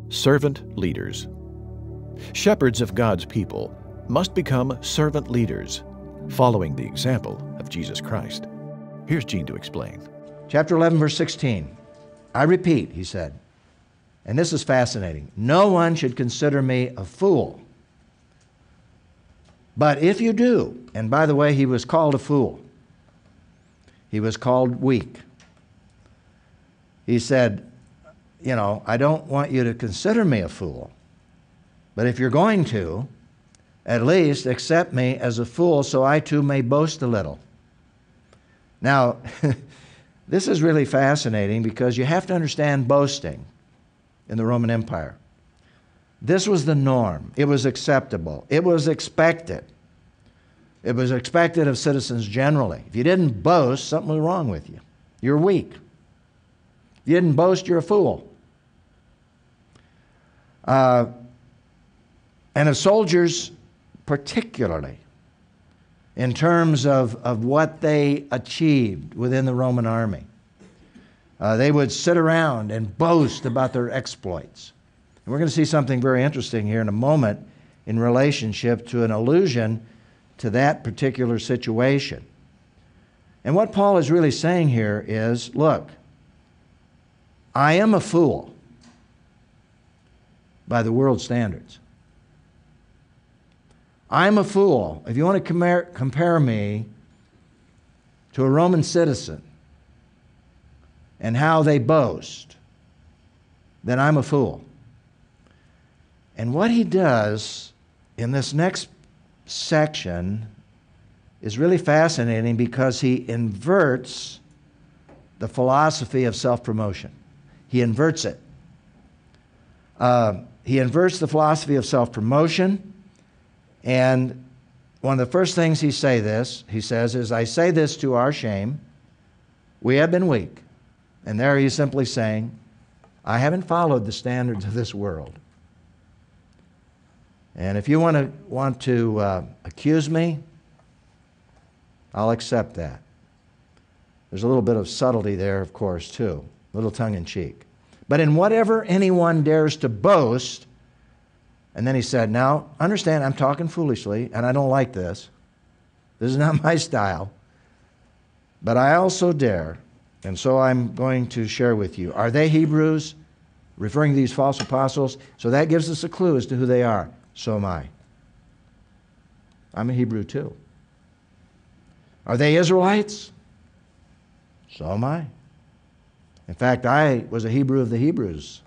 Servant leaders. Shepherds of God's people must become servant leaders, following the example of Jesus Christ. Here's Gene to explain. Chapter 11, verse 16. I repeat, he said, and this is fascinating, no one should consider me a fool. But if you do, and by the way, he was called a fool. He was called weak. He said, I don't want you to consider me a fool, but if you're going to, at least accept me as a fool so I too may boast a little. Now, this is really fascinating because you have to understand boasting in the Roman Empire. This was the norm. It was acceptable. It was expected. It was expected of citizens generally. If you didn't boast, something was wrong with you. You're weak. If you didn't boast, you're a fool. And of soldiers particularly, in terms of what they achieved within the Roman army. They would sit around and boast about their exploits. And we're going to see something very interesting here in a moment in relationship to an allusion to that particular situation. And what Paul is really saying here is, look, I am a fool by the world's standards. I'm a fool. If you want to compare me to a Roman citizen and how they boast, then I'm a fool. And what he does in this next section is really fascinating because he inverts the philosophy of self-promotion. He inverts it. He inverts the philosophy of self-promotion, and one of the first things he says is, I say this to our shame. We have been weak. And there he's simply saying, I haven't followed the standards of this world. And if you want to accuse me, I'll accept that. There's a little bit of subtlety there, of course, too, a little tongue-in-cheek. But in whatever anyone dares to boast, and then he said, now, understand, I'm talking foolishly, and I don't like this. This is not my style. But I also dare, and so I'm going to share with you. Are they Hebrews? Referring to these false apostles. So that gives us a clue as to who they are. So am I. I'm a Hebrew too. Are they Israelites? So am I. In fact, I was a Hebrew of the Hebrews.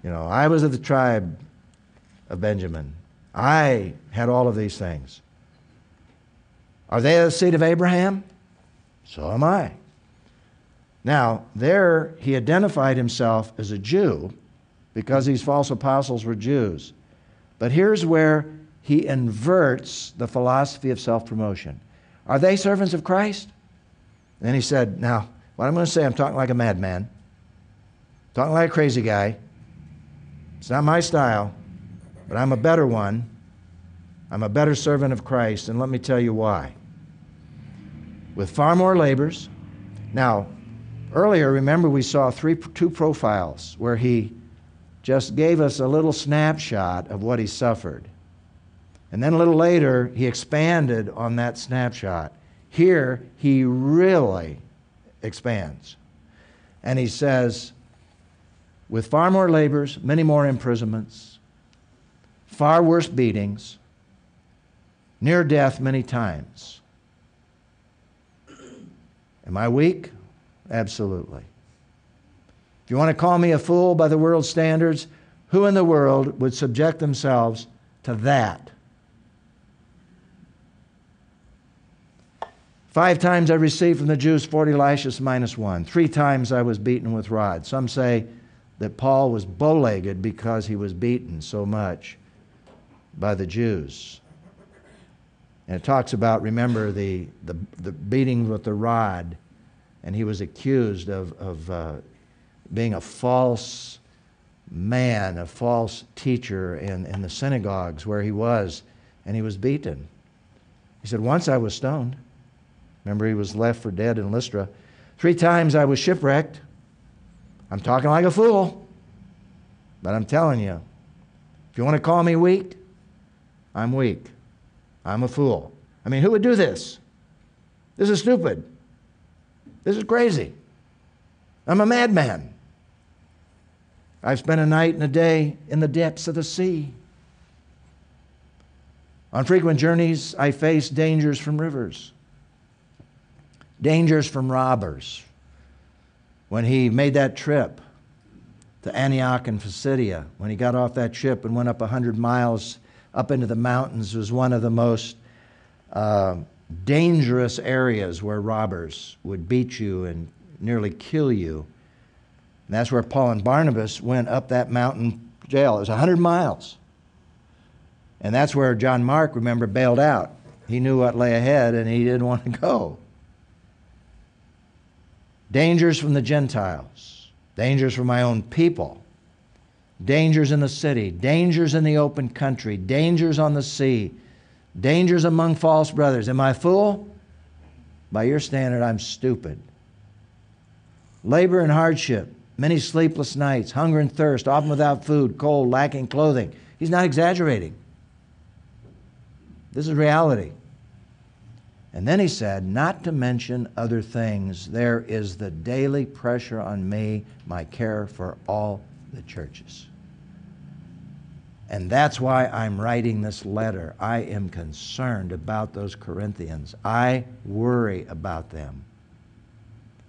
I was of the tribe of Benjamin. I had all of these things. Are they the seed of Abraham? So am I. Now, there he identified himself as a Jew because these false apostles were Jews. But here's where he inverts the philosophy of self-promotion. Are they servants of Christ? And he said, now, what I'm going to say, I'm talking like a madman, talking like a crazy guy. It's not my style, but I'm a better one. I'm a better servant of Christ, and let me tell you why. With far more labors. Now, earlier, remember we saw two profiles where he just gave us a little snapshot of what he suffered. And then a little later, he expanded on that snapshot. Here, he really expands. And he says, with far more labors, many more imprisonments, far worse beatings, near death many times. Am I weak? Absolutely. If you want to call me a fool by the world's standards, who in the world would subject themselves to that? 5 times I received from the Jews 40 lashes minus 1. 3 times I was beaten with rods. Some say that Paul was bow-legged because he was beaten so much by the Jews. And it talks about, remember, the beating with the rod, and he was accused of being a false man, a false teacher in the synagogues where he was, and he was beaten. He said, once I was stoned. Remember, he was left for dead in Lystra. 3 times I was shipwrecked. I'm talking like a fool. But I'm telling you, if you want to call me weak, I'm weak. I'm a fool. I mean, who would do this? This is stupid. This is crazy. I'm a madman. I've spent a night and a day in the depths of the sea. On frequent journeys, I faced dangers from rivers, dangers from robbers. When he made that trip to Antioch and Pisidia, when he got off that ship and went up 100 miles up into the mountains, was one of the most dangerous areas where robbers would beat you and nearly kill you. And that's where Paul and Barnabas went up that mountain jail. It was 100 miles. And that's where John Mark, remember, bailed out. He knew what lay ahead and he didn't want to go. Dangers from the Gentiles, dangers from my own people, dangers in the city, dangers in the open country, dangers on the sea, dangers among false brothers. Am I a fool? By your standard, I'm stupid. Labor and hardship, many sleepless nights, hunger and thirst, often without food, cold, lacking clothing. He's not exaggerating. This is reality. And then he said, not to mention other things, there is the daily pressure on me, my care for all the churches. And that's why I'm writing this letter. I am concerned about those Corinthians. I worry about them.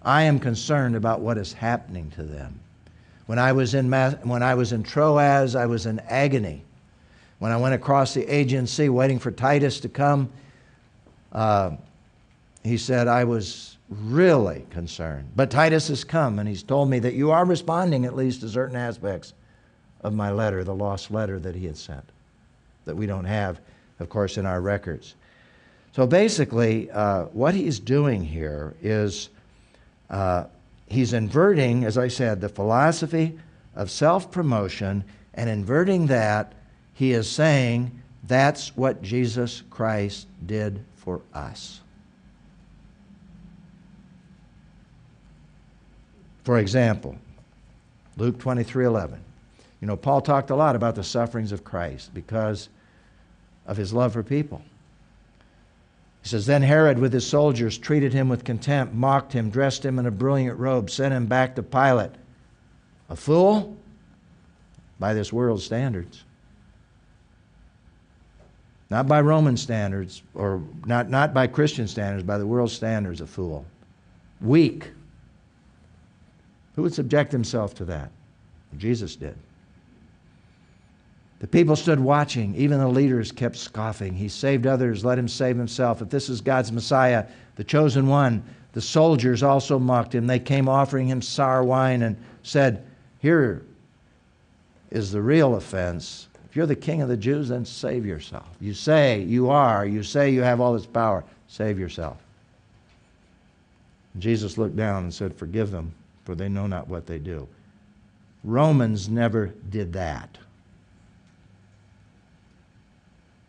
I am concerned about what is happening to them. When I was in Troas, I was in agony. When I went across the Aegean Sea waiting for Titus to come, he said, I was really concerned. But Titus has come, and he's told me that you are responding at least to certain aspects of my letter, the lost letter that he had sent, that we don't have, of course, in our records. So basically, what he's doing here is he's inverting, as I said, the philosophy of self-promotion, and inverting that, he is saying that's what Jesus Christ did for us. For example, Luke 23:11. You know, Paul talked a lot about the sufferings of Christ because of his love for people. He says, then Herod with his soldiers treated him with contempt, mocked him, dressed him in a brilliant robe, sent him back to Pilate. A fool? By this world's standards. Not by Roman standards, or not by Christian standards, by the world's standards, a fool. Weak. Who would subject himself to that? Jesus did. The people stood watching. Even the leaders kept scoffing. He saved others. Let him save himself. If this is God's Messiah, the chosen one, the soldiers also mocked him. They came offering him sour wine and said, here is the real offense. If you're the king of the Jews, then save yourself. You say you are. You say you have all this power. Save yourself. And Jesus looked down and said, forgive them, for they know not what they do. Romans never did that.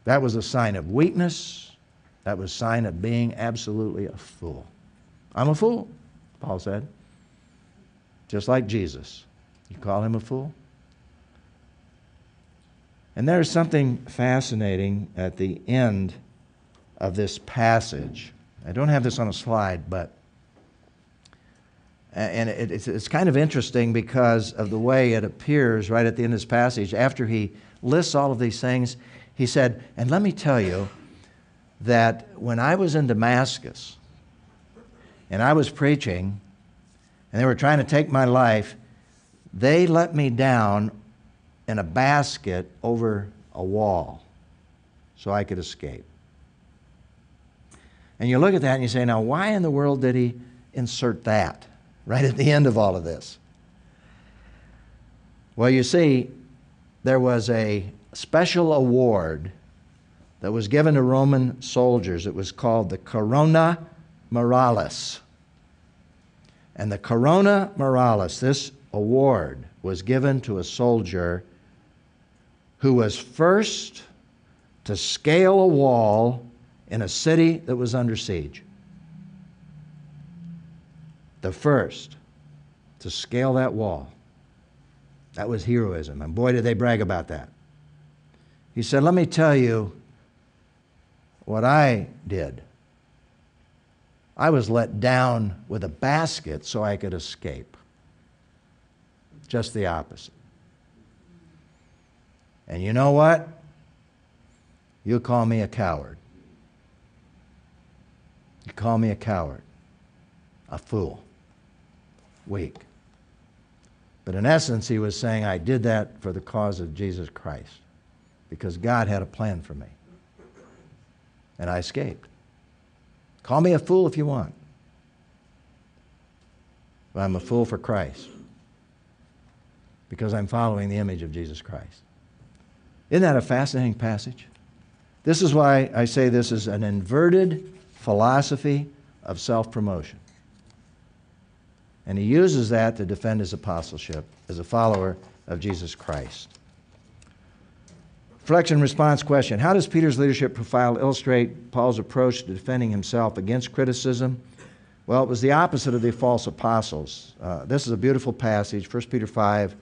That was a sign of weakness. That was a sign of being absolutely a fool. I'm a fool, Paul said. Just like Jesus. You call him a fool? And there's something fascinating at the end of this passage. I don't have this on a slide, but it's kind of interesting because of the way it appears right at the end of this passage. After he lists all of these things, he said, and let me tell you that when I was in Damascus and I was preaching and they were trying to take my life, they let me down in a basket over a wall so I could escape. And you look at that and you say, now why in the world did he insert that right at the end of all of this? Well, you see, there was a special award that was given to Roman soldiers. It was called the Corona Muralis. And the Corona Muralis, this award, was given to a soldier who was first to scale a wall in a city that was under siege. The first to scale that wall. That was heroism, and boy, did they brag about that. He said, let me tell you what I did. I was let down with a basket so I could escape. Just the opposite. And you know what? You call me a coward. You call me a coward, a fool, weak. But in essence, he was saying, I did that for the cause of Jesus Christ, because God had a plan for me. And I escaped. Call me a fool if you want. But I'm a fool for Christ, because I'm following the image of Jesus Christ. Isn't that a fascinating passage? This is why I say this is an inverted philosophy of self-promotion. And he uses that to defend his apostleship as a follower of Jesus Christ. Reflection response question. How does Peter's leadership profile illustrate Paul's approach to defending himself against criticism? Well, it was the opposite of the false apostles. This is a beautiful passage, 1 Peter 5.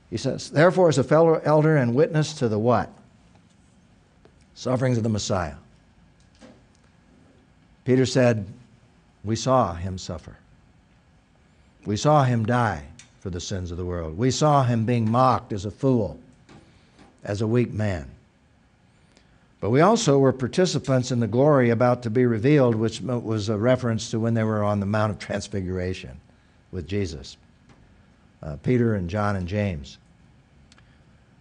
He says, therefore, as a fellow elder and witness to the what? Sufferings of the Messiah. Peter said, we saw him suffer. We saw him die for the sins of the world. We saw him being mocked as a fool, as a weak man. But we also were participants in the glory about to be revealed, which was a reference to when they were on the Mount of Transfiguration with Jesus. Peter and John and James.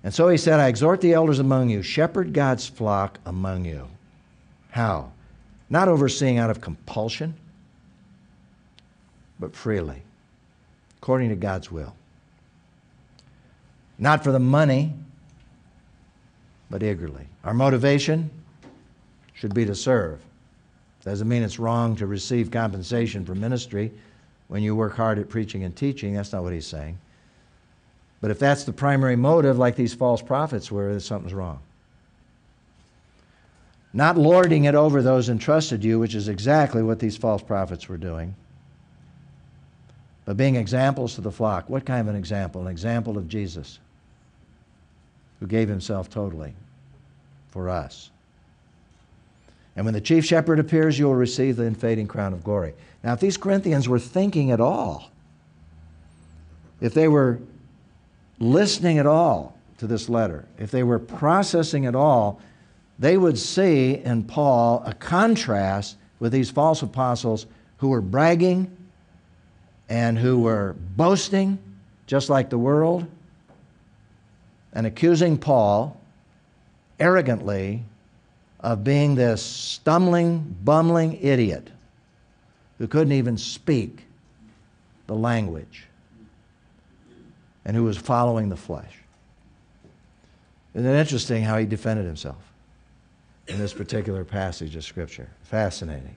And so he said, I exhort the elders among you, shepherd God's flock among you. How? Not overseeing out of compulsion, but freely, according to God's will. Not for the money, but eagerly. Our motivation should be to serve. Doesn't mean it's wrong to receive compensation for ministry when you work hard at preaching and teaching. That's not what he's saying. But if that's the primary motive, like these false prophets were, then something's wrong. Not lording it over those entrusted you, which is exactly what these false prophets were doing, but being examples to the flock. What kind of an example? An example of Jesus, who gave himself totally for us. And when the chief shepherd appears, you will receive the unfading crown of glory. Now, if these Corinthians were thinking at all, if they were listening at all to this letter, if they were processing at all, they would see in Paul a contrast with these false apostles who were bragging and who were boasting, just like the world, and accusing Paul arrogantly of being this stumbling, bumbling idiot who couldn't even speak the language and who was following the flesh. Isn't it interesting how he defended himself in this particular passage of Scripture? Fascinating.